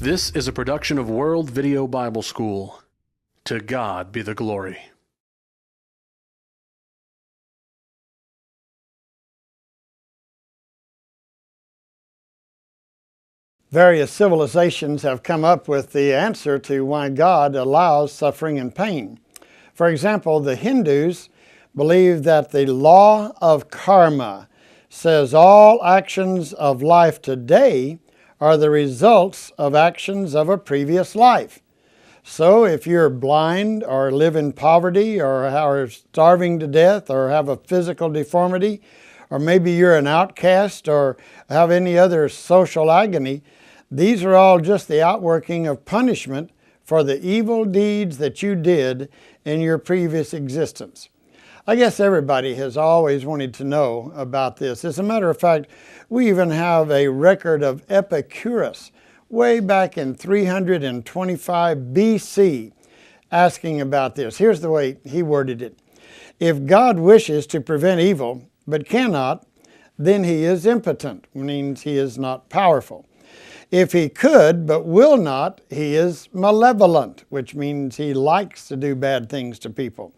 This is a production of World Video Bible School. To God be the glory. Various civilizations have come up with the answer to why God allows suffering and pain. For example, the Hindus believe that the law of karma says all actions of life today are the results of actions of a previous life. So if you're blind or live in poverty or are starving to death or have a physical deformity, or maybe you're an outcast or have any other social agony, these are all just the outworking of punishment for the evil deeds that you did in your previous existence. I guess everybody has always wanted to know about this. As a matter of fact, we even have a record of Epicurus way back in 325 BC asking about this. Here's the way he worded it. If God wishes to prevent evil but cannot, then he is impotent, means he is not powerful. If he could but will not, he is malevolent, which means he likes to do bad things to people.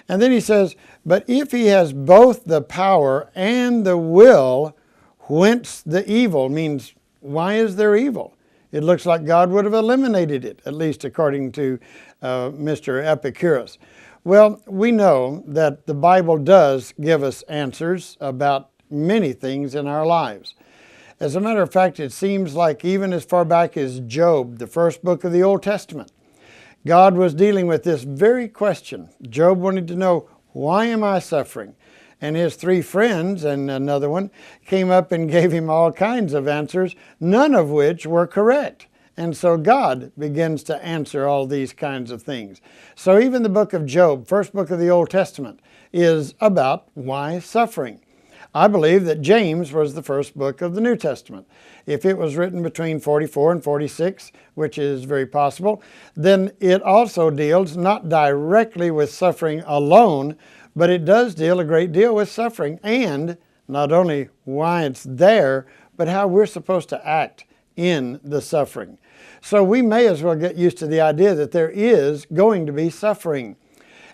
And then he says, but if he has both the power and the will, whence the evil? Means, why is there evil? It looks like God would have eliminated it, at least according to Mr. Epicurus. Well, we know that the Bible does give us answers about many things in our lives. As a matter of fact, it seems like even as far back as Job, the first book of the Old Testament, God was dealing with this very question. Job wanted to know, why am I suffering? And his three friends and another one came up and gave him all kinds of answers, none of which were correct. And so God begins to answer all these kinds of things. So even the book of Job, first book of the Old Testament, is about why suffering. I believe that James was the first book of the New Testament. If it was written between 44 and 46, which is very possible, then it also deals not directly with suffering alone, but it does deal a great deal with suffering, and not only why it's there, but how we're supposed to act in the suffering. So we may as well get used to the idea that there is going to be suffering.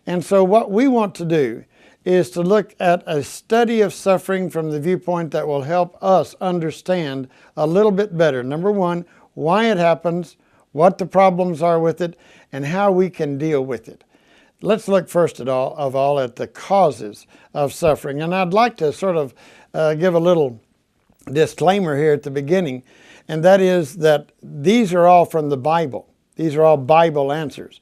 And so what we want to do is to look at a study of suffering from the viewpoint that will help us understand a little bit better. Number one, why it happens, what the problems are with it, and how we can deal with it. Let's look first of all at the causes of suffering. And I'd like to sort of give a little disclaimer here at the beginning, and that is that these are all from the Bible. These are all Bible answers.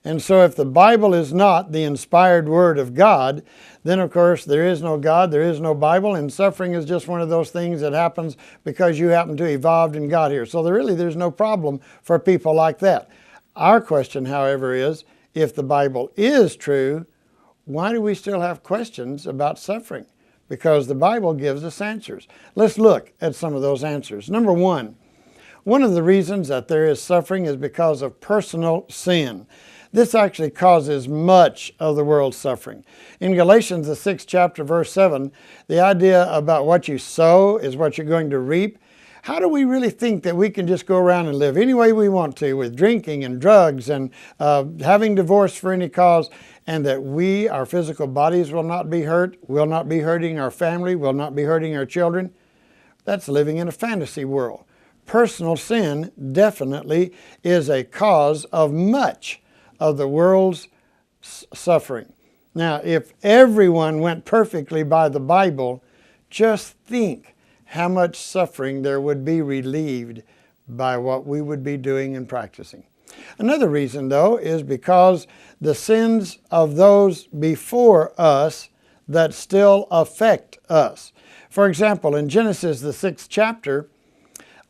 And so if the Bible is not the inspired Word of God, then of course there is no God, there is no Bible, and suffering is just one of those things that happens because you happen to evolved and got here. So there's no problem for people like that. Our question, however, is, if the Bible is true, why do we still have questions about suffering? Because the Bible gives us answers. Let's look at some of those answers. Number one of the reasons that there is suffering is because of personal sin. This actually causes much of the world's suffering. In Galatians, the 6th chapter, verse 7, the idea about what you sow is what you're going to reap. How do we really think that we can just go around and live any way we want to with drinking and drugs and having divorce for any cause, and that our physical bodies will not be hurt, will not be hurting our family, will not be hurting our children? That's living in a fantasy world. Personal sin definitely is a cause of much of the world's suffering. Now, if everyone went perfectly by the Bible, just think how much suffering there would be relieved by what we would be doing and practicing. Another reason, though, is because the sins of those before us that still affect us. For example, in Genesis, the 6th chapter,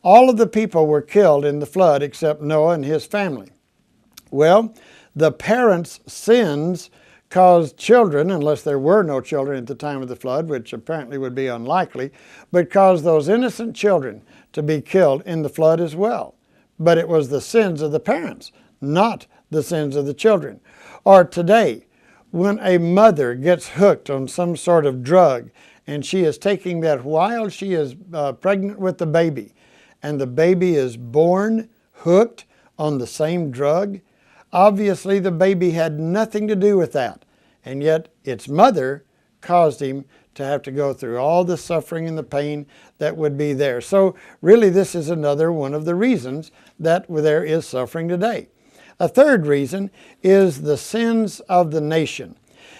all of the people were killed in the flood except Noah and his family. Well, the parents' sins caused children, unless there were no children at the time of the flood, which apparently would be unlikely, but caused those innocent children to be killed in the flood as well. But it was the sins of the parents, not the sins of the children. Or today, when a mother gets hooked on some sort of drug and she is taking that while she is pregnant with the baby, and the baby is born hooked on the same drug? Obviously, the baby had nothing to do with that, and yet its mother caused him to have to go through all the suffering and the pain that would be there. So really, this is another one of the reasons that there is suffering today. A third reason is the sins of the nation.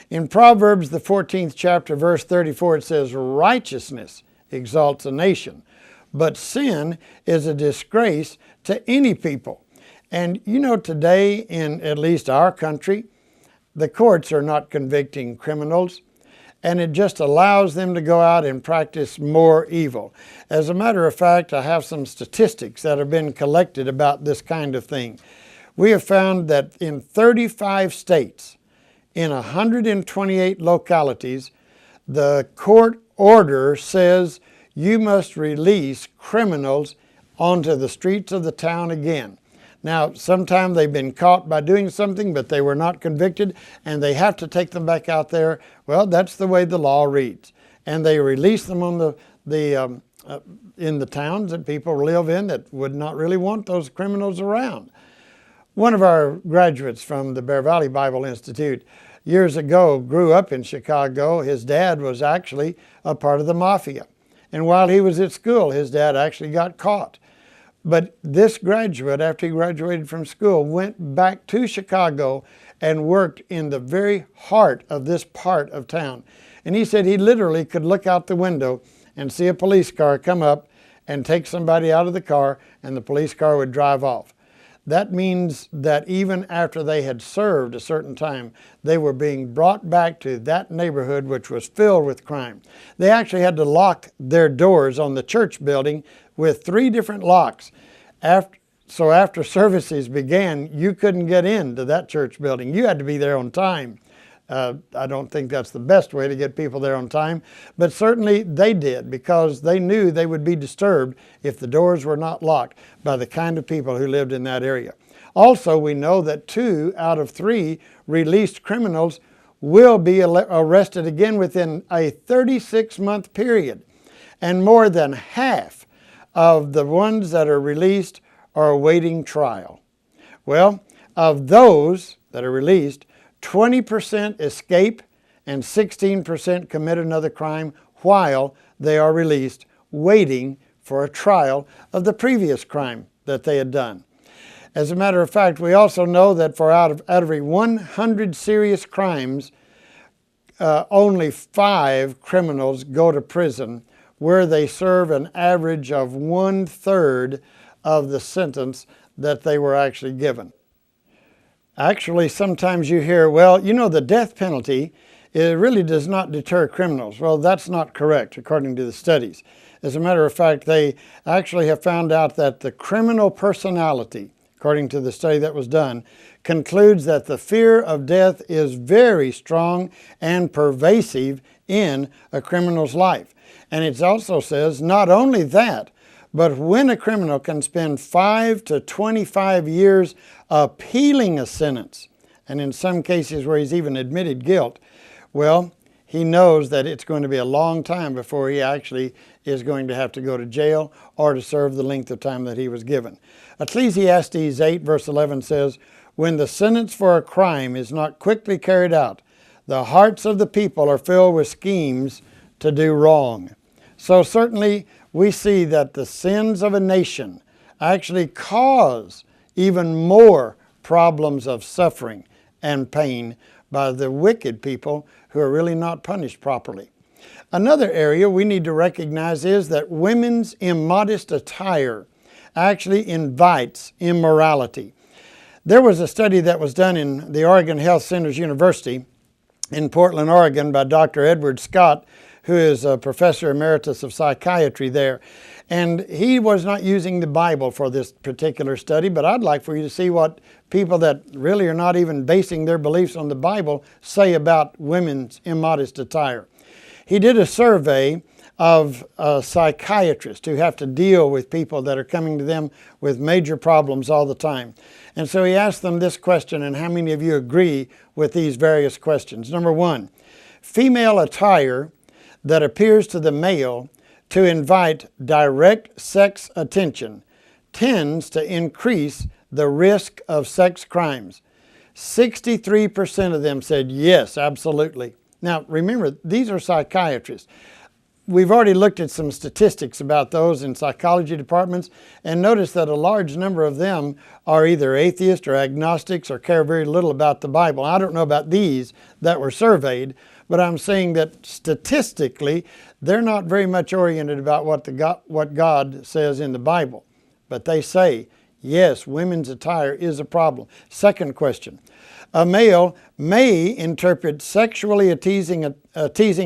In Proverbs, the 14th chapter, verse 34, it says, "Righteousness exalts a nation, but sin is a disgrace to any people." And you know, today in at least our country, the courts are not convicting criminals, and it just allows them to go out and practice more evil. As a matter of fact, I have some statistics that have been collected about this kind of thing. We have found that in 35 states, in 128 localities, the court order says you must release criminals onto the streets of the town again. Now, sometimes they've been caught by doing something, but they were not convicted, and they have to take them back out there. Well, that's the way the law reads. And they release them on in the towns that people live in that would not really want those criminals around. One of our graduates from the Bear Valley Bible Institute years ago grew up in Chicago. His dad was actually a part of the mafia. And while he was at school, his dad actually got caught. But this graduate, after he graduated from school, went back to Chicago and worked in the very heart of this part of town. And he said he literally could look out the window and see a police car come up and take somebody out of the car, and the police car would drive off. That means that even after they had served a certain time, they were being brought back to that neighborhood which was filled with crime. They actually had to lock their doors on the church building with 3 different locks. So after services began, you couldn't get into that church building. You had to be there on time. I don't think that's the best way to get people there on time, but certainly they did, because they knew they would be disturbed if the doors were not locked by the kind of people who lived in that area. Also, we know that 2 out of 3 released criminals will be arrested again within a 36-month period, and more than half of the ones that are released are awaiting trial. Well, of those that are released, 20% escape and 16% commit another crime while they are released, waiting for a trial of the previous crime that they had done. As a matter of fact, we also know that for out of every 100 serious crimes, only 5 criminals go to prison, where they serve an average of 1/3 of the sentence that they were actually given. Actually, sometimes you hear, well, you know, the death penalty, it really does not deter criminals. Well, that's not correct, according to the studies. As a matter of fact, they actually have found out that the criminal personality, according to the study that was done, concludes that the fear of death is very strong and pervasive in a criminal's life. And it also says not only that, but when a criminal can spend 5 to 25 years appealing a sentence, and in some cases where he's even admitted guilt, well, he knows that it's going to be a long time before he actually is going to have to go to jail or to serve the length of time that he was given. Ecclesiastes 8 verse 11 says, "When the sentence for a crime is not quickly carried out, the hearts of the people are filled with schemes to do wrong." So certainly we see that the sins of a nation actually cause even more problems of suffering and pain by the wicked people who are really not punished properly. Another area we need to recognize is that women's immodest attire actually invites immorality. There was a study that was done in the Oregon Health Centers University in Portland, Oregon by Dr. Edward Scott, who is a professor emeritus of psychiatry there. And he was not using the Bible for this particular study, but I'd like for you to see what people that really are not even basing their beliefs on the Bible say about women's immodest attire. He did a survey of psychiatrists who have to deal with people that are coming to them with major problems all the time. And so he asked them this question, and how many of you agree with these various questions? Number 1, female attire that appears to the male to invite direct sex attention tends to increase the risk of sex crimes. 63% of them said yes, absolutely. Now, remember, these are psychiatrists. We've already looked at some statistics about those in psychology departments and noticed that a large number of them are either atheists or agnostics or care very little about the Bible. I don't know about these that were surveyed, but I'm saying that statistically, they're not very much oriented about what God says in the Bible. But they say, yes, women's attire is a problem. Second question. A male may interpret sexually teasing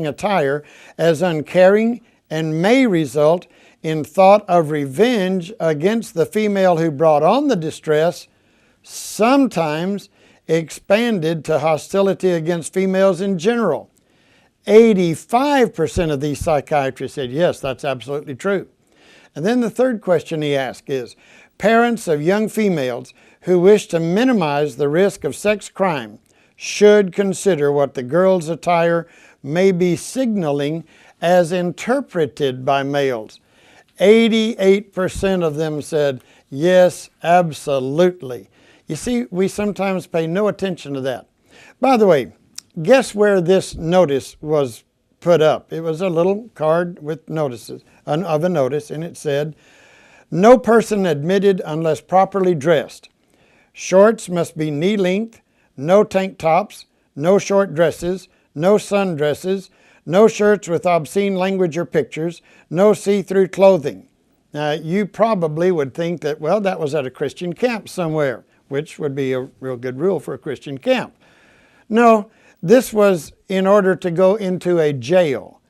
attire as uncaring and may result in thought of revenge against the female who brought on the distress, sometimes expanded to hostility against females in general. 85% of these psychiatrists said, yes, that's absolutely true. And then the third question he asked is, parents of young females who wish to minimize the risk of sex crime should consider what the girl's attire may be signaling as interpreted by males. 88% of them said, yes, absolutely. You see, we sometimes pay no attention to that. By the way, guess where this notice was put up? It was a little card with notices, of a notice, and it said, no person admitted unless properly dressed. Shorts must be knee length, no tank tops, no short dresses, no sundresses, no shirts with obscene language or pictures, no see-through clothing. Now, you probably would think that, well, that was at a Christian camp somewhere, which would be a real good rule for a Christian camp. No, this was in order to go into a jail.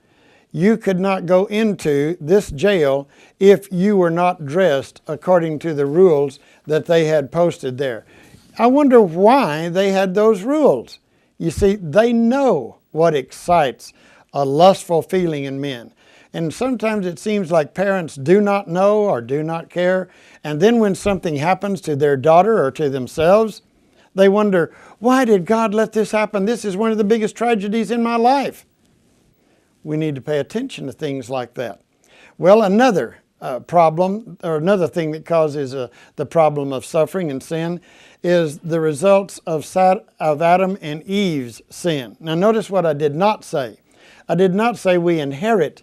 You could not go into this jail if you were not dressed according to the rules that they had posted there. I wonder why they had those rules. You see, they know what excites a lustful feeling in men. And sometimes it seems like parents do not know or do not care. And then when something happens to their daughter or to themselves, they wonder, why did God let this happen? This is one of the biggest tragedies in my life. We need to pay attention to things like that. Well, another problem, or another thing that causes the problem of suffering and sin, is the results of Adam and Eve's sin. Now notice what I did not say. I did not say we inherit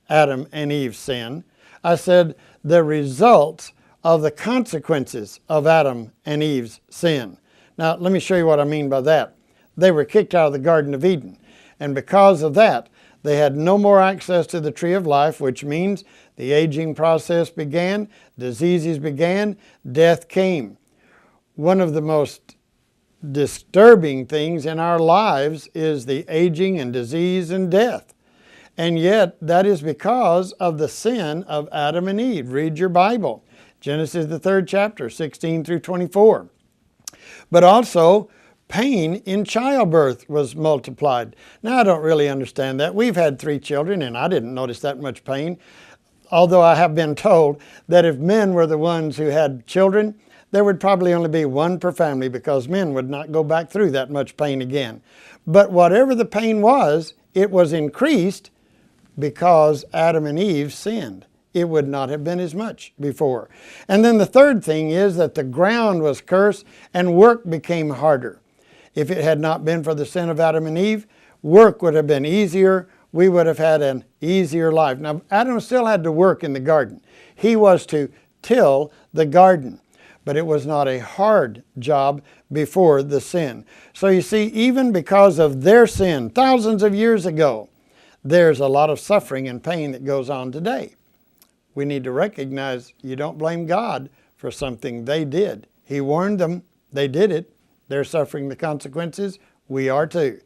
Adam and Eve's sin. I said the results of the consequences of Adam and Eve's sin. Now let me show you what I mean by that. They were kicked out of the Garden of Eden, and because of that, they had no more access to the tree of life, which means the aging process began, diseases began, death came. One of the most disturbing things in our lives is the aging and disease and death. And yet, that is because of the sin of Adam and Eve. Read your Bible. Genesis, the 3rd chapter, 16 through 24. But also, pain in childbirth was multiplied. Now, I don't really understand that. We've had 3 children, and I didn't notice that much pain. Although I have been told that if men were the ones who had children, there would probably only be 1 per family because men would not go back through that much pain again. But whatever the pain was, it was increased because Adam and Eve sinned. It would not have been as much before. And then the third thing is that the ground was cursed and work became harder. If it had not been for the sin of Adam and Eve, work would have been easier. We would have had an easier life. Now, Adam still had to work in the garden. He was to till the garden, but it was not a hard job before the sin. So you see, even because of their sin thousands of years ago, there's a lot of suffering and pain that goes on today. We need to recognize you don't blame God for something they did. He warned them. They did it. They're suffering the consequences. We are too.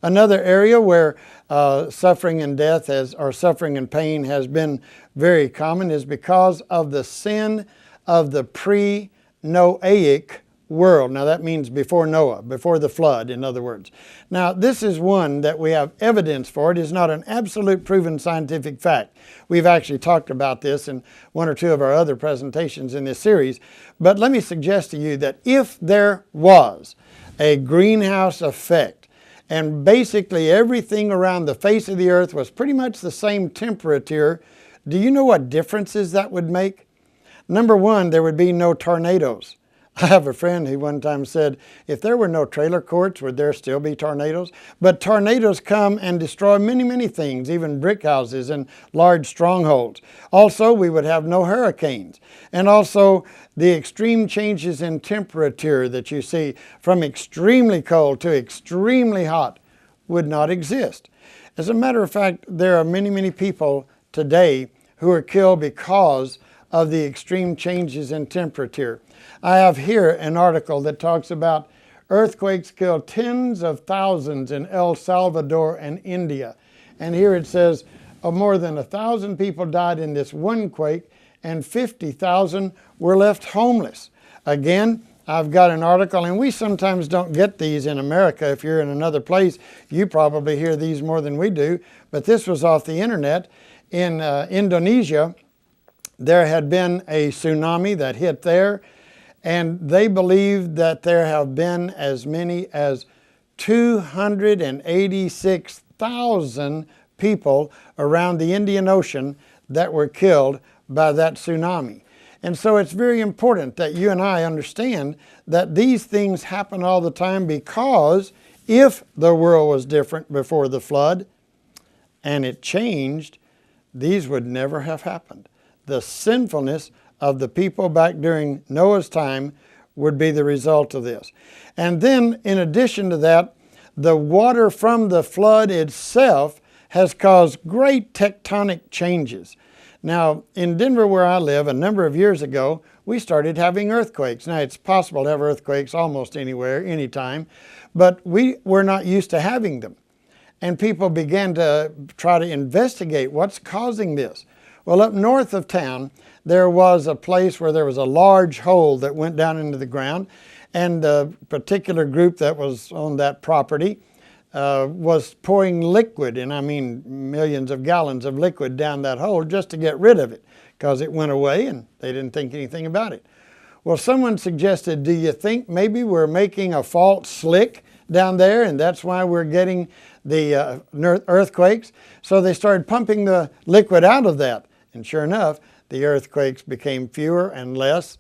Another area where suffering and death or suffering and pain has been very common is because of the sin of the pre-Noahic world. Now that means before Noah, before the flood, in other words. Now this is one that we have evidence for. It is not an absolute proven scientific fact. We've actually talked about this in 1 or 2 of our other presentations in this series. But let me suggest to you that if there was a greenhouse effect and basically everything around the face of the earth was pretty much the same temperature, do you know what differences that would make? Number one, there would be no tornadoes. I have a friend who one time said, if there were no trailer courts, would there still be tornadoes? But tornadoes come and destroy many, many things, even brick houses and large strongholds. Also, we would have no hurricanes. And also, the extreme changes in temperature that you see from extremely cold to extremely hot would not exist. As a matter of fact, there are many, many people today who are killed because of the extreme changes in temperature. I have here an article that talks about earthquakes kill tens of thousands in El Salvador and India. And here it says more than 1,000 people died in this one quake and 50,000 were left homeless. Again, I've got an article, and we sometimes don't get these in America. If you're in another place, you probably hear these more than we do. But this was off the internet. In Indonesia, there had been a tsunami that hit there, and they believe that there have been as many as 286,000 people around the Indian Ocean that were killed by that tsunami. And so it's very important that you and I understand that these things happen all the time, because if the world was different before the flood and it changed, these would never have happened. The sinfulness of the people back during Noah's time would be the result of this. And then, in addition to that, the water from the flood itself has caused great tectonic changes. Now, in Denver, where I live, a number of years ago, we started having earthquakes. Now, it's possible to have earthquakes almost anywhere, anytime, but we were not used to having them. And people began to try to investigate what's causing this. Well, up north of town, there was a place where there was a large hole that went down into the ground, and a particular group that was on that property was pouring liquid, and I mean millions of gallons of liquid down that hole just to get rid of it, because it went away and they didn't think anything about it. Well, someone suggested, do you think maybe we're making a fault slick down there, and that's why we're getting the earthquakes? So they started pumping the liquid out of that, and sure enough, the earthquakes became fewer and less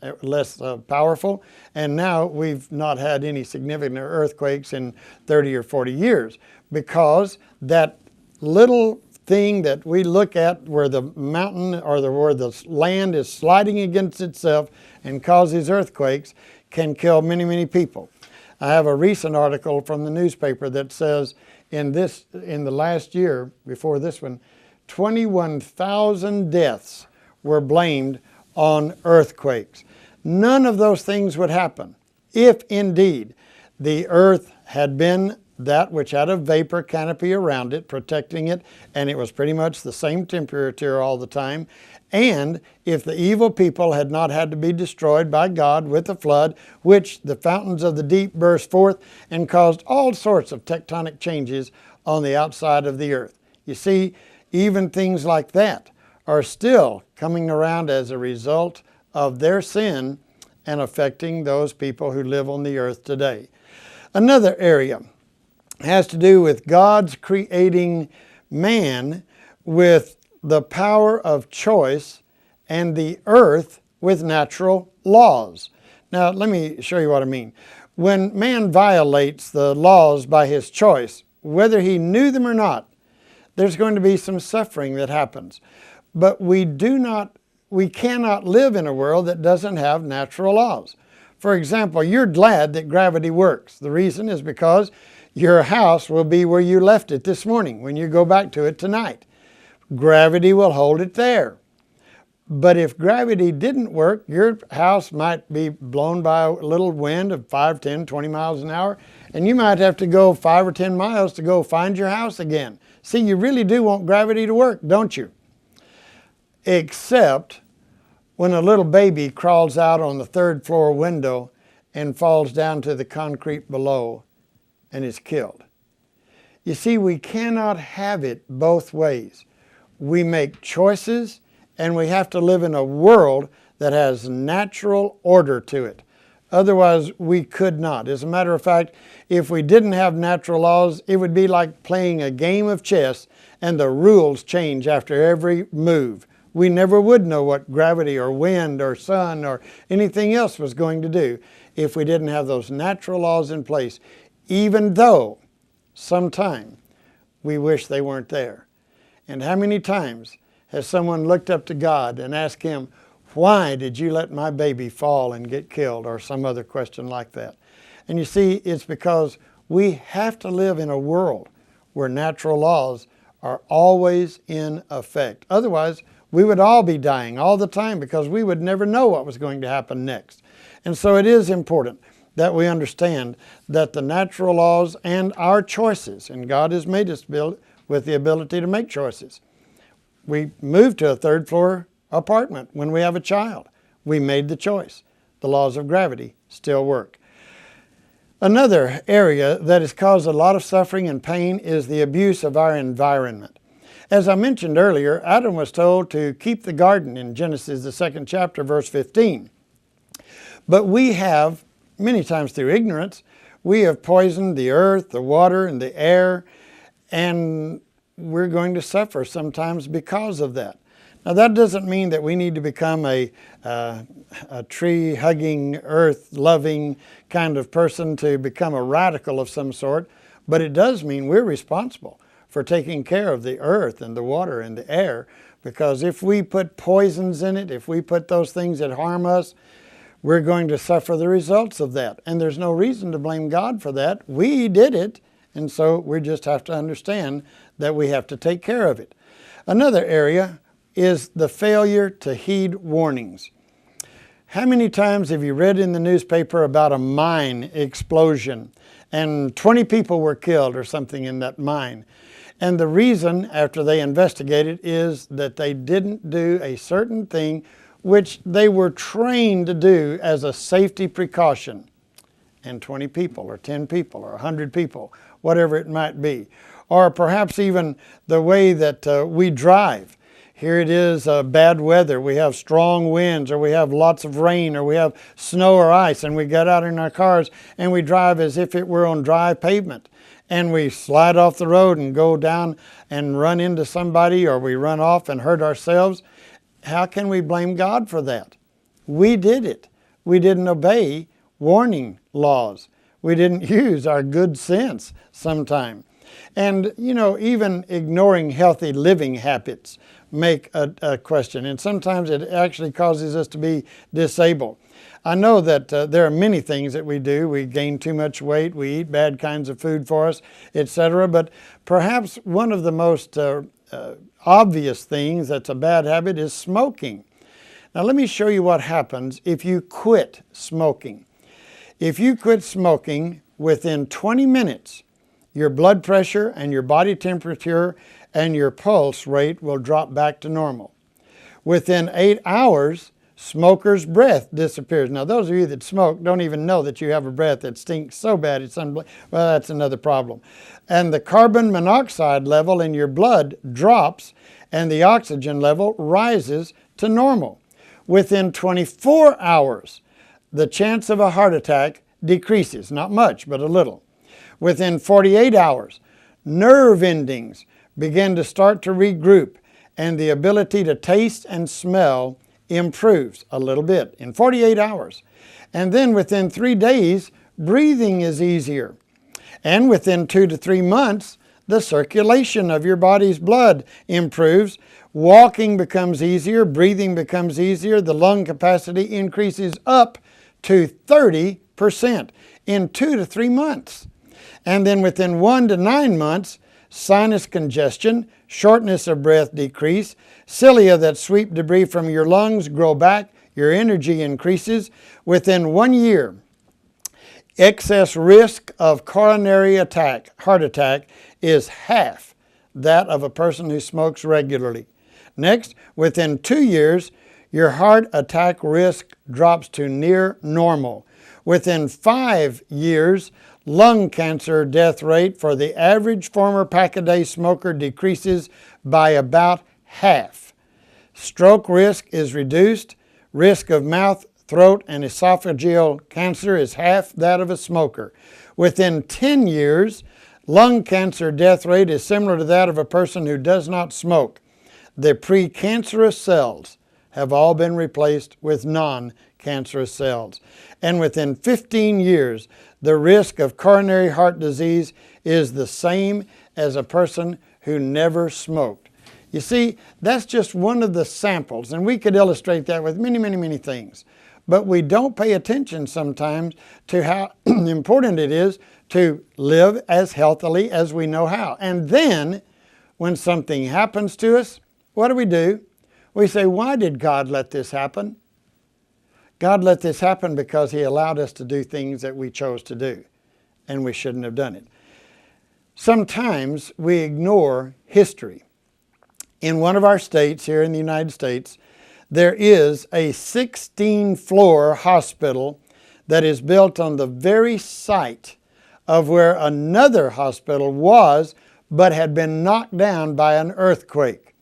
powerful, and now we've not had any significant earthquakes in 30 or 40 years, because that little thing that we look at where the mountain or where the land is sliding against itself and causes earthquakes can kill many, many people. I have a recent article from the newspaper that says in the last year, before this one, 21,000 deaths were blamed on earthquakes. None of those things would happen if indeed the earth had been that which had a vapor canopy around it, protecting it, and it was pretty much the same temperature all the time, and if the evil people had not had to be destroyed by God with the flood, which the fountains of the deep burst forth and caused all sorts of tectonic changes on the outside of the earth. You see, even things like that are still coming around as a result of their sin and affecting those people who live on the earth today. Another area has to do with God's creating man with the power of choice and the earth with natural laws. Now, let me show you what I mean. When man violates the laws by his choice, whether he knew them or not, there's going to be some suffering that happens. But we cannot live in a world that doesn't have natural laws. For example, you're glad that gravity works. The reason is because your house will be where you left it this morning when you go back to it tonight. Gravity will hold it there. But if gravity didn't work, your house might be blown by a little wind of 5, 10, 20 miles an hour, and you might have to go 5 or 10 miles to go find your house again. See, you really do want gravity to work, don't you? Except when a little baby crawls out on the 3rd floor window and falls down to the concrete below and is killed. You see, we cannot have it both ways. We make choices, and we have to live in a world that has natural order to it. Otherwise, we could not. As a matter of fact, if we didn't have natural laws, it would be like playing a game of chess and the rules change after every move. We never would know what gravity or wind or sun or anything else was going to do if we didn't have those natural laws in place, even though sometime we wish they weren't there. And how many times has someone looked up to God and asked Him, why did you let my baby fall and get killed, or some other question like that? And you see, it's because we have to live in a world where natural laws are always in effect. Otherwise, we would all be dying all the time because we would never know what was going to happen next. And so it is important that we understand that the natural laws and our choices, and God has made us with the ability to make choices. We move to a third floor apartment when we have a child. We made the choice. The laws of gravity still work. Another area that has caused a lot of suffering and pain is the abuse of our environment. As I mentioned earlier, Adam was told to keep the garden in Genesis, the 2nd chapter, verse 15. But we have, many times through ignorance, we have poisoned the earth, the water, and the air, and we're going to suffer sometimes because of that. Now, that doesn't mean that we need to become a tree-hugging, earth-loving kind of person to become a radical of some sort, but it does mean we're responsible for taking care of the earth and the water and the air, because if we put poisons in it, if we put those things that harm us, we're going to suffer the results of that. And there's no reason to blame God for that. We did it, and so we just have to understand that we have to take care of it. Another area is the failure to heed warnings. How many times have you read in the newspaper about a mine explosion and 20 people were killed or something in that mine? And the reason, after they investigated, is that they didn't do a certain thing which they were trained to do as a safety precaution. And 20 people or 10 people or 100 people, whatever it might be. Or perhaps even the way that we drive. Here it is bad weather, we have strong winds, or we have lots of rain, or we have snow or ice, and we get out in our cars and we drive as if it were on dry pavement. And we slide off the road and go down and run into somebody, or we run off and hurt ourselves. How can we blame God for that? We did it. We didn't obey warning laws. We didn't use our good sense sometime. And, even ignoring healthy living habits make a question. And sometimes it actually causes us to be disabled. I know that there are many things that we do. We gain too much weight, we eat bad kinds of food for us, etc. But perhaps one of the most obvious things that's a bad habit is smoking. Now let me show you what happens if you quit smoking. If you quit smoking, within 20 minutes, your blood pressure and your body temperature and your pulse rate will drop back to normal. Within 8 hours, smoker's breath disappears. Now, those of you that smoke don't even know that you have a breath that stinks so bad it's unbelievable. Well, that's another problem. And the carbon monoxide level in your blood drops and the oxygen level rises to normal. Within 24 hours, the chance of a heart attack decreases. Not much, but a little. Within 48 hours, nerve endings begin to start to regroup, and the ability to taste and smell improves a little bit in 48 hours. And then within 3 days, breathing is easier. And within 2 to 3 months, the circulation of your body's blood improves. Walking becomes easier, breathing becomes easier, the lung capacity increases up to 30% in 2 to 3 months. And then within 1 to 9 months, sinus congestion, shortness of breath decrease, cilia that sweep debris from your lungs grow back, your energy increases. Within 1 year, excess risk of coronary heart attack is half that of a person who smokes regularly. Next, within 2 years, your heart attack risk drops to near normal. Within 5 years, lung cancer death rate for the average former pack-a-day smoker decreases by about half. Stroke risk is reduced. Risk of mouth, throat, and esophageal cancer is half that of a smoker. Within 10 years, lung cancer death rate is similar to that of a person who does not smoke. the precancerous cells have all been replaced with non-cancerous cells. And within 15 years, the risk of coronary heart disease is the same as a person who never smoked. You see, that's just one of the samples, and we could illustrate that with many, many, many things. But we don't pay attention sometimes to how important it is to live as healthily as we know how. And then, when something happens to us, what do? We say, why did God let this happen? God let this happen because He allowed us to do things that we chose to do, and we shouldn't have done it. Sometimes we ignore history. In one of our states here in the United States, there is a 16-floor hospital that is built on the very site of where another hospital was, but had been knocked down by an earthquake.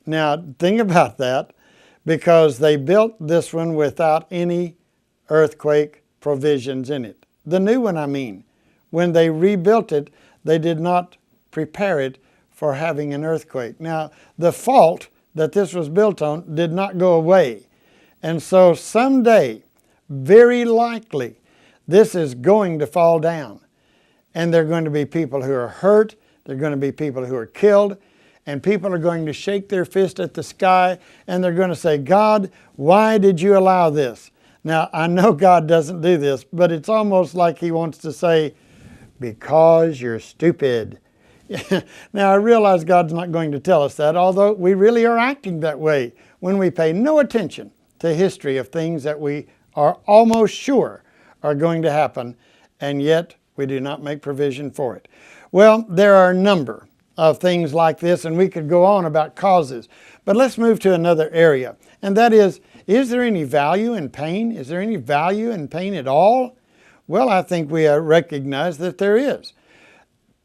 Now, think about that, because they built this one without any earthquake provisions in it. The new one, I mean. When they rebuilt it, they did not prepare it for having an earthquake. Now, the fault that this was built on did not go away. And so someday, very likely, this is going to fall down. And there are going to be people who are hurt, there are going to be people who are killed, and people are going to shake their fist at the sky, and they're going to say, God, why did you allow this? Now, I know God doesn't do this, but it's almost like He wants to say, because you're stupid. Now, I realize God's not going to tell us that, although we really are acting that way when we pay no attention to history of things that we are almost sure are going to happen, and yet we do not make provision for it. Well, there are a number of things like this, and we could go on about causes. But let's move to another area, and that is there any value in pain? Is there any value in pain at all? Well, I think we recognize that there is.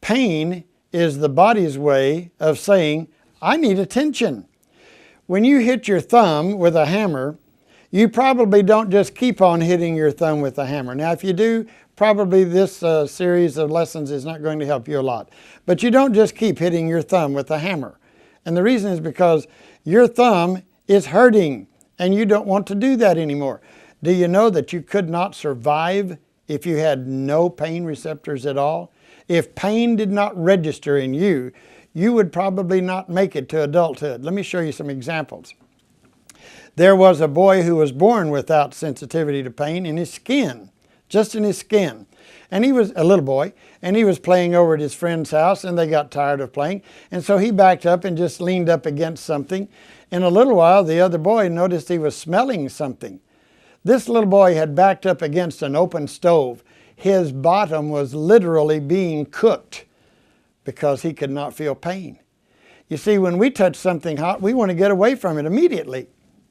Pain is the body's way of saying, I need attention. When you hit your thumb with a hammer, you probably don't just keep on hitting your thumb with a hammer. Now, if you do, probably this series of lessons is not going to help you a lot. But you don't just keep hitting your thumb with a hammer. And the reason is because your thumb is hurting, and you don't want to do that anymore. Do you know that you could not survive if you had no pain receptors at all? If pain did not register in you, you would probably not make it to adulthood. Let me show you some examples. There was a boy who was born without sensitivity to pain in his skin, just in his skin. And he was a little boy, and he was playing over at his friend's house, and they got tired of playing. And so he backed up and just leaned up against something. In a little while, the other boy noticed he was smelling something. This little boy had backed up against an open stove. His bottom was literally being cooked because he could not feel pain. You see, when we touch something hot, we want to get away from it immediately.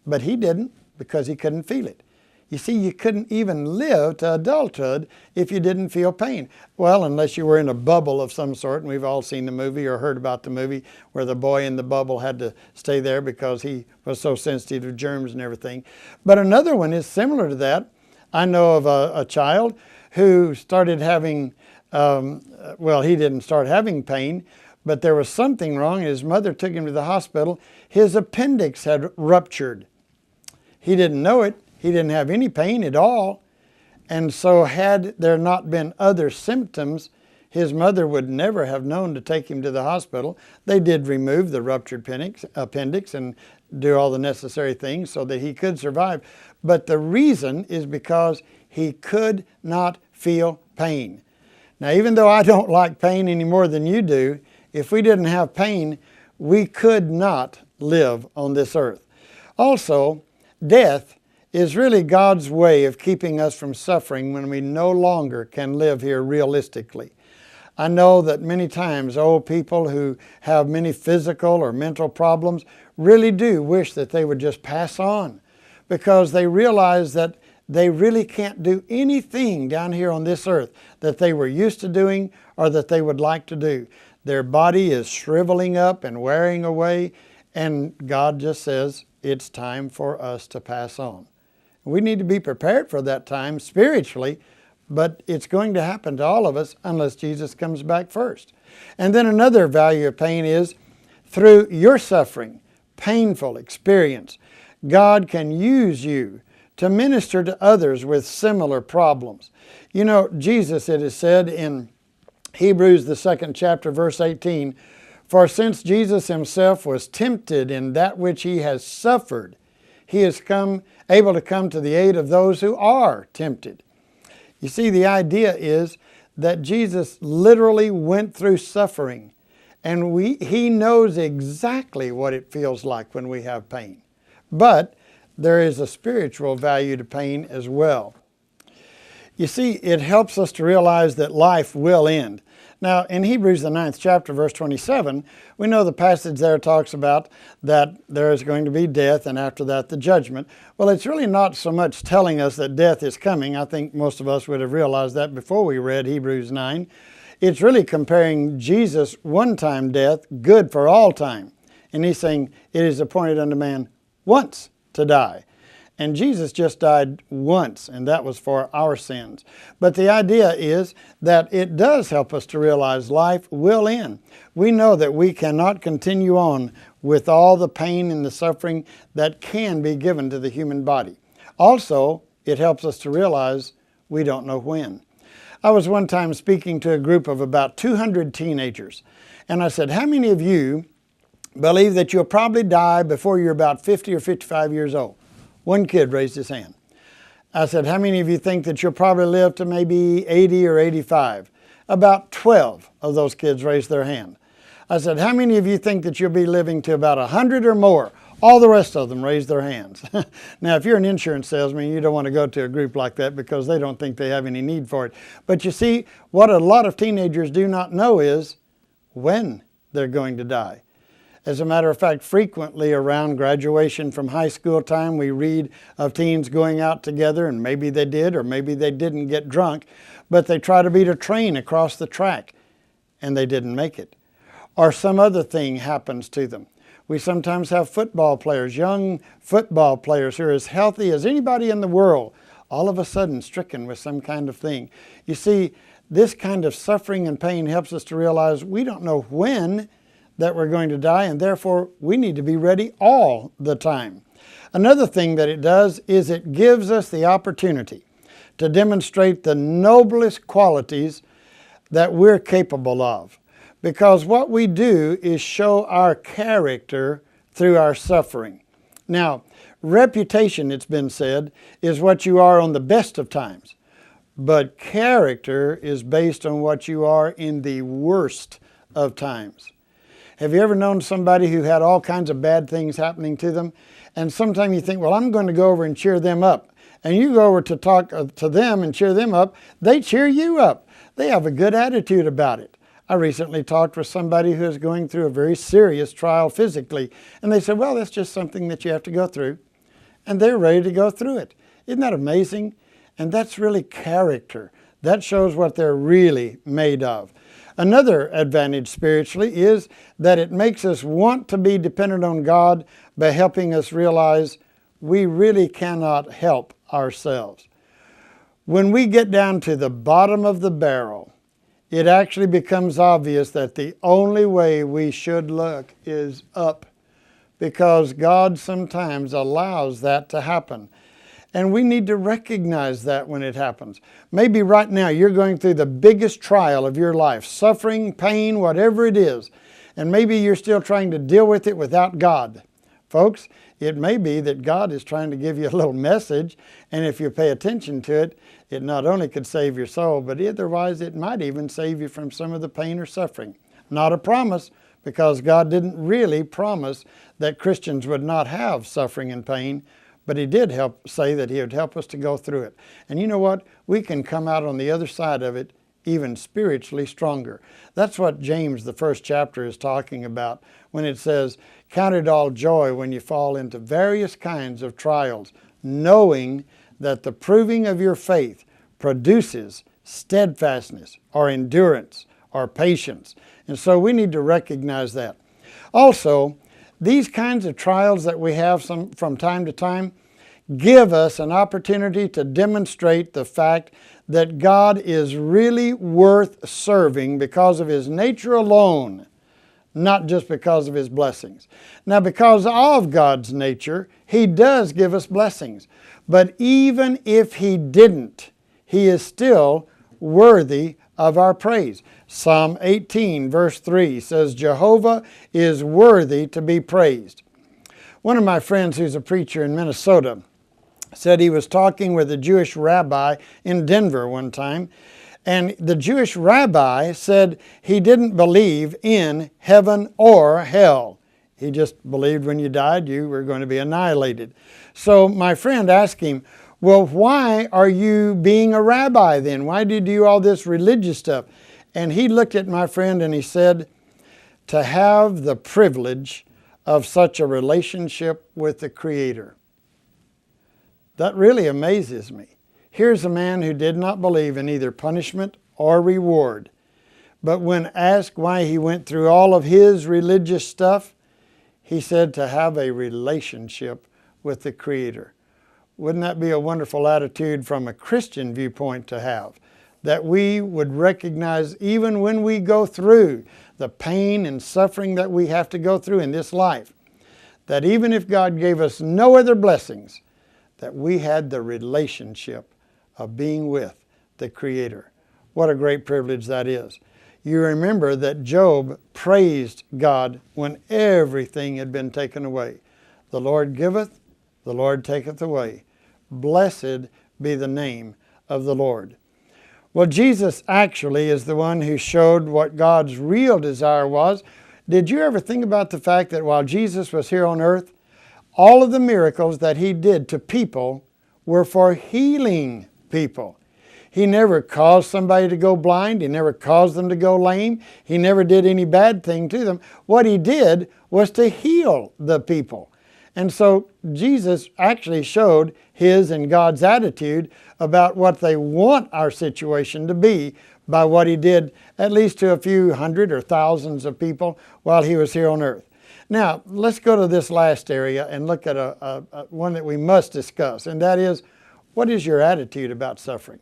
But he didn't, because he couldn't feel it. You see, you couldn't even live to adulthood if you didn't feel pain. Well, unless you were in a bubble of some sort, and we've all seen the movie or heard about the movie where the boy in the bubble had to stay there because he was so sensitive to germs and everything. But another one is similar to that. I know of a child who started having, well, he didn't start having pain, but there was something wrong. His mother took him to the hospital. His appendix had ruptured. He didn't know it. He didn't have any pain at all. And so had there not been other symptoms, his mother would never have known to take him to the hospital. They did remove the ruptured appendix and do all the necessary things so that he could survive. But the reason is because he could not feel pain. Now, even though I don't like pain any more than you do, if we didn't have pain, we could not live on this earth. Also, death is really God's way of keeping us from suffering when we no longer can live here realistically. I know that many times old people who have many physical or mental problems really do wish that they would just pass on, because they realize that they really can't do anything down here on this earth that they were used to doing or that they would like to do. Their body is shriveling up and wearing away, and God just says it's time for us to pass on. We need to be prepared for that time spiritually, but it's going to happen to all of us unless Jesus comes back first. And then another value of pain is through your suffering, painful experience, God can use you to minister to others with similar problems. You know, Jesus, it is said in Hebrews, the 2nd chapter, verse 18, "For since Jesus himself was tempted in that which he has suffered, he is able to come to the aid of those who are tempted." You see, the idea is that Jesus literally went through suffering, and he knows exactly what it feels like when we have pain. But there is a spiritual value to pain as well. You see, it helps us to realize that life will end. Now, in Hebrews, the 9th chapter, verse 27, we know the passage there talks about that there is going to be death and after that the judgment. Well, it's really not so much telling us that death is coming. I think most of us would have realized that before we read Hebrews 9. It's really comparing Jesus' one-time death, good for all time. And he's saying it is appointed unto man once to die. And Jesus just died once, and that was for our sins. But the idea is that it does help us to realize life will end. We know that we cannot continue on with all the pain and the suffering that can be given to the human body. Also, it helps us to realize we don't know when. I was one time speaking to a group of about 200 teenagers, and I said, "How many of you believe that you'll probably die before you're about 50 or 55 years old?" One kid raised his hand. I said, "How many of you think that you'll probably live to maybe 80 or 85? About 12 of those kids raised their hand. I said, "How many of you think that you'll be living to about 100 or more?" All the rest of them raised their hands. Now, if you're an insurance salesman, you don't want to go to a group like that because they don't think they have any need for it. But you see, what a lot of teenagers do not know is when they're going to die. As a matter of fact, frequently around graduation from high school time, we read of teens going out together, and maybe they did or maybe they didn't get drunk, but they try to beat a train across the track and they didn't make it. Or some other thing happens to them. We sometimes have football players, young football players who are as healthy as anybody in the world, all of a sudden stricken with some kind of thing. You see, this kind of suffering and pain helps us to realize we don't know when that we're going to die, and therefore we need to be ready all the time. Another thing that it does is it gives us the opportunity to demonstrate the noblest qualities that we're capable of. Because what we do is show our character through our suffering. Now, reputation, it's been said, is what you are on the best of times. But character is based on what you are in the worst of times. Have you ever known somebody who had all kinds of bad things happening to them? And sometimes you think, well, I'm going to go over and cheer them up. And you go over to talk to them and cheer them up. They cheer you up. They have a good attitude about it. I recently talked with somebody who is going through a very serious trial physically. And they said, well, that's just something that you have to go through. And they're ready to go through it. Isn't that amazing? And that's really character. That shows what they're really made of. Another advantage spiritually is that it makes us want to be dependent on God by helping us realize we really cannot help ourselves. When we get down to the bottom of the barrel, it actually becomes obvious that the only way we should look is up, because God sometimes allows that to happen. And we need to recognize that when it happens. Maybe right now you're going through the biggest trial of your life, suffering, pain, whatever it is. And maybe you're still trying to deal with it without God. Folks, it may be that God is trying to give you a little message, and if you pay attention to it, it not only could save your soul, but otherwise it might even save you from some of the pain or suffering. Not a promise, because God didn't really promise that Christians would not have suffering and pain, but He did say that He would help us to go through it. And you know what? We can come out on the other side of it even spiritually stronger. That's what James, the 1st chapter, is talking about when it says, "Count it all joy when you fall into various kinds of trials, knowing that the proving of your faith produces steadfastness or endurance or patience." And so we need to recognize that. Also, these kinds of trials that we have from time to time give us an opportunity to demonstrate the fact that God is really worth serving because of His nature alone, not just because of his blessings. Now, because of God's nature, he does give us blessings. But even if he didn't, he is still worthy of our praise. Psalm 18 verse 3 says, Jehovah is worthy to be praised. One of my friends who's a preacher in Minnesota said he was talking with a Jewish rabbi in Denver one time, and the Jewish rabbi said he didn't believe in heaven or hell. He just believed when you died you were going to be annihilated. So my friend asked him, well, why are you being a rabbi then? Why do you do all this religious stuff? And he looked at my friend and he said, to have the privilege of such a relationship with the Creator. That really amazes me. Here's a man who did not believe in either punishment or reward. But when asked why he went through all of his religious stuff, he said to have a relationship with the Creator. Wouldn't that be a wonderful attitude from a Christian viewpoint to have? That we would recognize even when we go through the pain and suffering that we have to go through in this life, that even if God gave us no other blessings, that we had the relationship of being with the Creator. What a great privilege that is. You remember that Job praised God when everything had been taken away. The Lord giveth, the Lord taketh away. Blessed be the name of the Lord. Well, Jesus actually is the one who showed what God's real desire was. Did you ever think about the fact that while Jesus was here on earth, all of the miracles that he did to people were for healing people? He never caused somebody to go blind. He never caused them to go lame. He never did any bad thing to them. What he did was to heal the people. And so Jesus actually showed his and God's attitude about what they want our situation to be by what he did, at least to a few hundred or thousands of people while he was here on earth. Now, let's go to this last area and look at one that we must discuss, and that is, what is your attitude about suffering?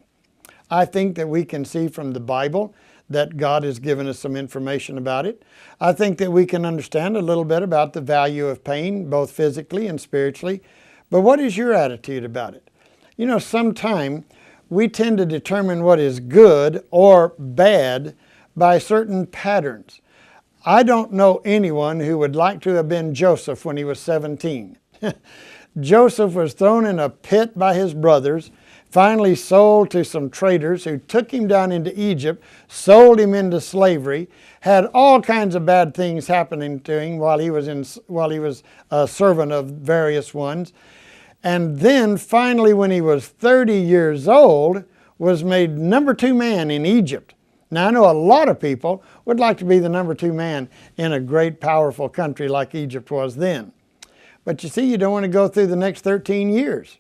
I think that we can see from the Bible that God has given us some information about it. I think that we can understand a little bit about the value of pain, both physically and spiritually. But what is your attitude about it? You know, sometimes we tend to determine what is good or bad by certain patterns. I don't know anyone who would like to have been Joseph when he was 17. Joseph was thrown in a pit by his brothers, finally sold to some traders who took him down into Egypt, sold him into slavery, had all kinds of bad things happening to him while he was a servant of various ones. And then finally, when he was 30 years old, was made number 2 man in Egypt. Now, I know a lot of people would like to be the number 2 man in a great, powerful country like Egypt was then. But you see, you don't want to go through the next 13 years.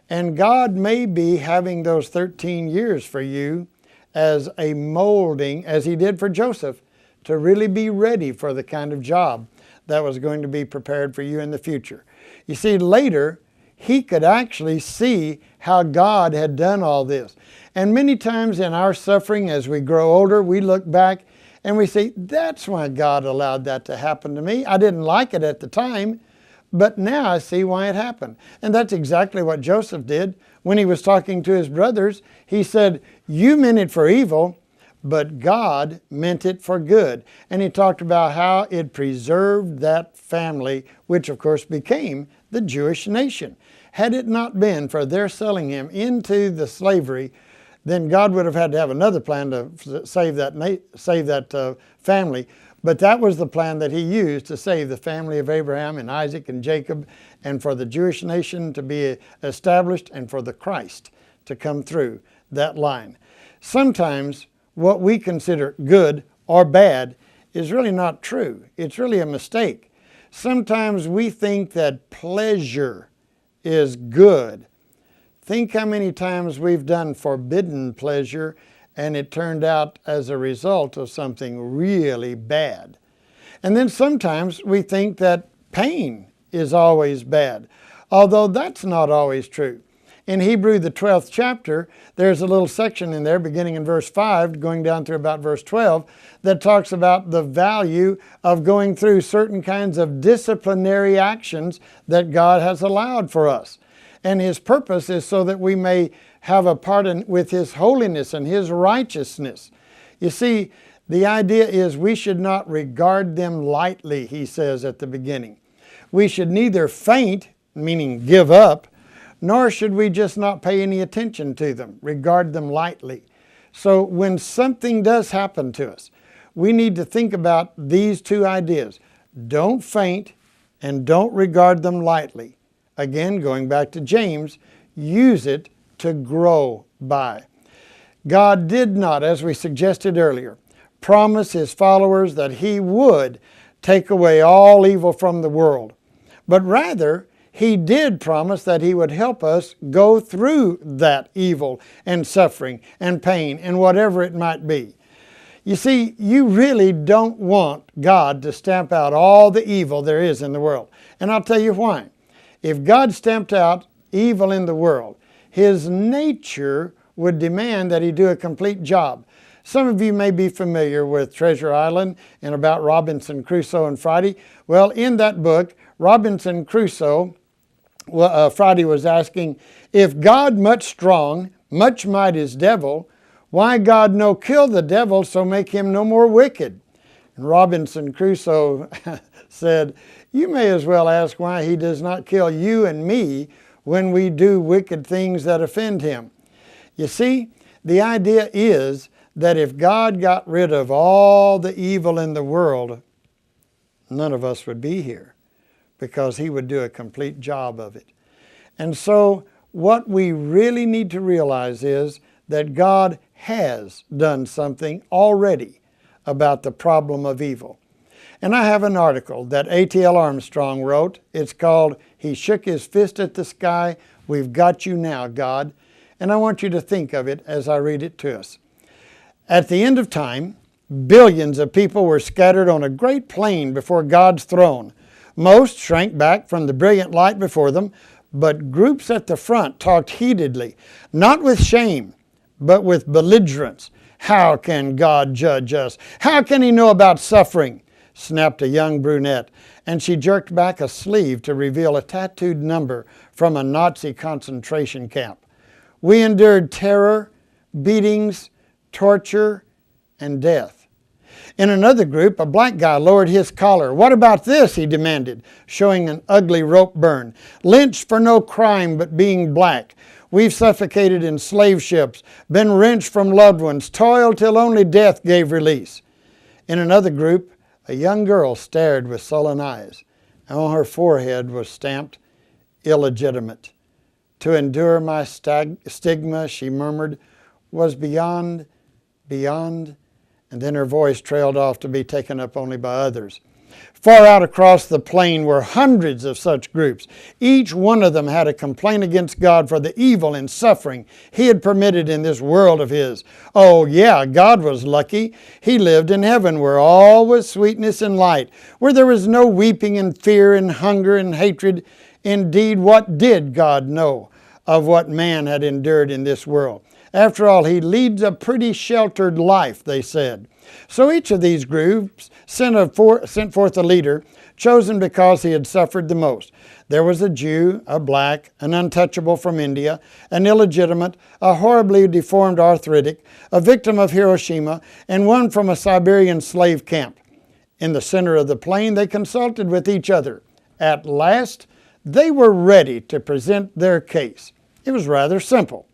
And God may be having those 13 years for you as a molding, as he did for Joseph, to really be ready for the kind of job that was going to be prepared for you in the future. You see, later, he could actually see how God had done all this. And many times in our suffering as we grow older, we look back and we say, that's why God allowed that to happen to me. I didn't like it at the time, but now I see why it happened. And that's exactly what Joseph did when he was talking to his brothers. He said, you meant it for evil, but God meant it for good. And he talked about how it preserved that family, which of course became the Jewish nation. Had it not been for their selling him into the slavery, then God would have had to have another plan to save that family. But that was the plan that he used to save the family of Abraham and Isaac and Jacob, and for the Jewish nation to be established, and for the Christ to come through that line. Sometimes what we consider good or bad is really not true. It's really a mistake. Sometimes we think that pleasure is good. Think how many times we've done forbidden pleasure and it turned out as a result of something really bad. And then sometimes we think that pain is always bad, although that's not always true. In Hebrew, the 12th chapter, there's a little section in there beginning in verse 5, going down through about verse 12, that talks about the value of going through certain kinds of disciplinary actions that God has allowed for us. And His purpose is so that we may have a part with His holiness and His righteousness. You see, the idea is we should not regard them lightly, he says at the beginning. We should neither faint, meaning give up, nor should we just not pay any attention to them, regard them lightly. So when something does happen to us, we need to think about these two ideas. Don't faint and don't regard them lightly. Again, going back to James, use it to grow by. God did not, as we suggested earlier, promise His followers that He would take away all evil from the world, but rather He did promise that He would help us go through that evil and suffering and pain and whatever it might be. You see, you really don't want God to stamp out all the evil there is in the world. And I'll tell you why. If God stamped out evil in the world, His nature would demand that He do a complete job. Some of you may be familiar with Treasure Island and about Robinson Crusoe and Friday. Well, in that book, Robinson Crusoe, Friday was asking, if God much strong, much might His devil, why God no kill the devil, so make him no more wicked? And Robinson Crusoe said, you may as well ask why He does not kill you and me when we do wicked things that offend Him. You see, the idea is that if God got rid of all the evil in the world, none of us would be here, because He would do a complete job of it. And so what we really need to realize is that God has done something already about the problem of evil. And I have an article that A.T.L. Armstrong wrote. It's called, He Shook His Fist at the Sky, We've Got You Now, God. And I want you to think of it as I read it to us. At the end of time, billions of people were scattered on a great plain before God's throne. Most shrank back from the brilliant light before them, but groups at the front talked heatedly, not with shame, but with belligerence. How can God judge us? How can He know about suffering? Snapped a young brunette, and she jerked back a sleeve to reveal a tattooed number from a Nazi concentration camp. We endured terror, beatings, torture, and death. In another group, a black guy lowered his collar. What about this? He demanded, showing an ugly rope burn. Lynched for no crime but being black. We've suffocated in slave ships, been wrenched from loved ones, toiled till only death gave release. In another group, a young girl stared with sullen eyes. On her forehead was stamped, illegitimate. To endure my stigma, she murmured, was beyond, and then her voice trailed off to be taken up only by others. Far out across the plain were hundreds of such groups. Each one of them had a complaint against God for the evil and suffering He had permitted in this world of His. Oh yeah, God was lucky. He lived in heaven where all was sweetness and light, where there was no weeping and fear and hunger and hatred. Indeed, what did God know of what man had endured in this world? After all, He leads a pretty sheltered life, they said. So each of these groups sent forth a leader, chosen because he had suffered the most. There was a Jew, a black, an untouchable from India, an illegitimate, a horribly deformed arthritic, a victim of Hiroshima, and one from a Siberian slave camp. In the center of the plain, they consulted with each other. At last, they were ready to present their case. It was rather simple.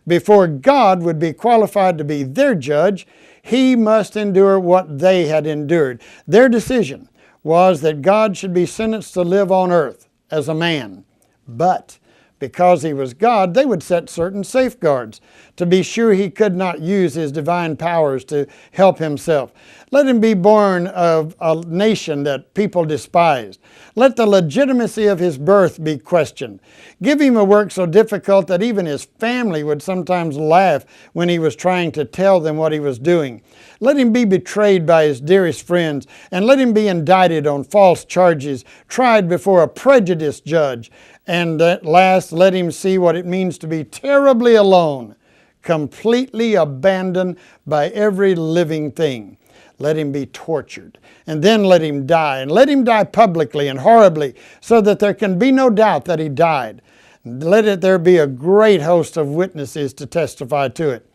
Before God would be qualified to be their judge, He must endure what they had endured. Their decision was that God should be sentenced to live on earth as a man. But because He was God, they would set certain safeguards to be sure He could not use His divine powers to help Himself. Let Him be born of a nation that people despised. Let the legitimacy of His birth be questioned. Give Him a work so difficult that even His family would sometimes laugh when He was trying to tell them what He was doing. Let Him be betrayed by His dearest friends, and let Him be indicted on false charges, tried before a prejudiced judge, And at last, let him see what it means to be terribly alone, completely abandoned by every living thing. Let him be tortured, and then let him die, and let him die publicly and horribly, so that there can be no doubt that he died. Let there be a great host of witnesses to testify to it.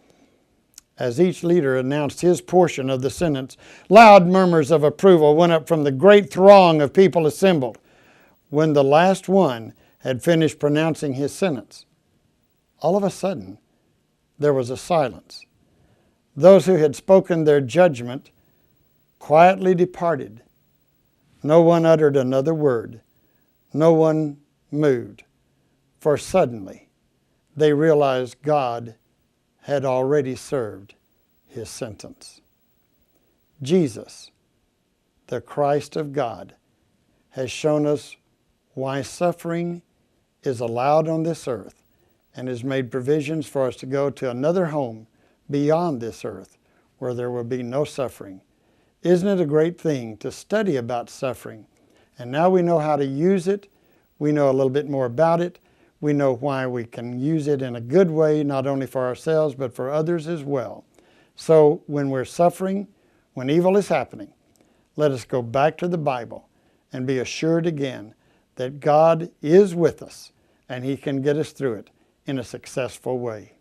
As each leader announced his portion of the sentence, loud murmurs of approval went up from the great throng of people assembled. When the last one had finished pronouncing his sentence, all of a sudden there was a silence. Those who had spoken their judgment quietly departed. No one uttered another word. No one moved. For suddenly they realized God had already served his sentence. Jesus, the Christ of God, has shown us why suffering is allowed on this earth and has made provisions for us to go to another home beyond this earth where there will be no suffering. Isn't it a great thing to study about suffering? And now we know how to use it. We know a little bit more about it. We know why we can use it in a good way, not only for ourselves, but for others as well. So when we're suffering, when evil is happening, let us go back to the Bible and be assured again that God is with us and he can get us through it in a successful way.